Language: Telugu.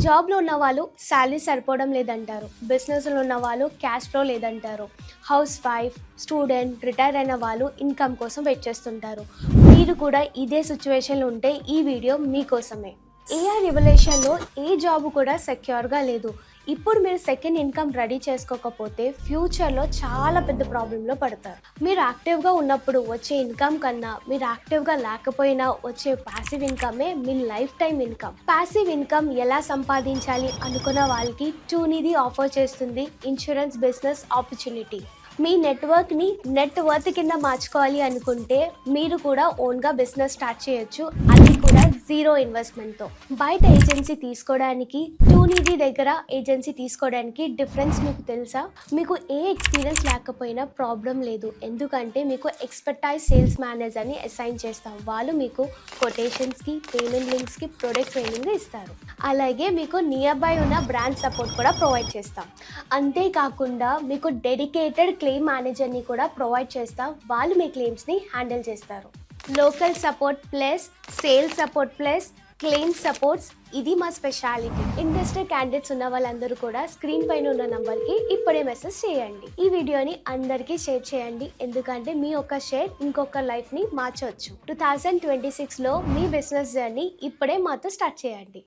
జాబ్‌లో ఉన్నవాళ్ళు సాలరీ సరిపోవడం లేదంటారు. బిజినెస్‌లో ఉన్నవాళ్ళు క్యాష్ ఫ్లో లేదంటారు. హౌస్ వైఫ్, స్టూడెంట్, రిటైర్ అయిన వాళ్ళు ఇన్‌కమ్ కోసం వెయిట్ చేస్తుంటారు. మీరు కూడా ఇదే సిట్యుయేషన్‌లో ఉంటే ఈ వీడియో మీకోసమే. ఏఐ రెవల్యూషన్‌లో ఏ జాబ్ కూడా సెక్యూర్‌గా లేదు. ఇప్పుడు మీరు సెకండ్ ఇన్‌కమ్ రెడీ చేసుకోకపోతే ఫ్యూచర్‌లో చాలా పెద్ద ప్రాబ్లమ్‌లో పడతారు. మీరు యాక్టివ్‌గా ఉన్నప్పుడు వచ్చే ఇన్‌కమ్ కన్నా మీరు యాక్టివ్‌గా లేకపోయినా వచ్చే పాసివ్ ఇన్‌కమే మీ life time income. Passive income ఎలా సంపాదించాలి అనుకున్న వాళ్ళకి టూనిది ఆఫర్ చేస్తుంది ఇన్సూరెన్స్ బిజినెస్ ఆపర్చునిటీ. మీ నెట్వర్క్ని నెట్ వర్త్ కింద మార్చుకోవాలి అనుకుంటే మీరు కూడా ఓన్గా బిజినెస్ స్టార్ట్ చేయొచ్చు, అది కూడా జీరో ఇన్వెస్ట్మెంట్తో. బయట ఏజెన్సీ తీసుకోవడానికి టూనిది దగ్గర ఏజెన్సీ తీసుకోవడానికి డిఫరెన్స్ మీకు తెలుసా? మీకు ఏ ఎక్స్పీరియన్స్ లేకపోయినా ప్రాబ్లం లేదు, ఎందుకంటే మీకు ఎక్స్పర్టైజ్ సేల్స్ మేనేజర్ని అసైన్ చేస్తాం. వాళ్ళు మీకు కొటేషన్స్కి, పేమెంట్ లింక్స్కి ప్రొడక్ట్ ట్రైనింగ్ ఇస్తారు. అలాగే మీకు నియర్ బై ఉన్న బ్రాండ్ సపోర్ట్ కూడా ప్రొవైడ్ చేస్తాం. అంతేకాకుండా మీకు డెడికేటెడ్ క్లెయిమ్ మేనేజర్ని కూడా ప్రొవైడ్ చేస్తాం. వాళ్ళు మీ క్లెయిమ్స్ని హ్యాండిల్ చేస్తారు. Local support plus sales support plus claim supports, ఇది మా స్పెషాలిటీ. ఇంట్రెస్టెడ్ క్యాండిడేట్స్ ఉన్న వాళ్ళందరూ కూడా స్క్రీన్ పైన ఉన్న నంబర్కి ఇప్పుడే మెసేజ్ చేయండి. ఈ వీడియోని అందరికీ షేర్ చేయండి, ఎందుకంటే మీ ఒక్క షేర్ ఇంకొక లైఫ్ని మార్చవచ్చు. 2026లో మీ బిజినెస్ జర్నీ ఇప్పుడే మాతో స్టార్ట్ చేయండి.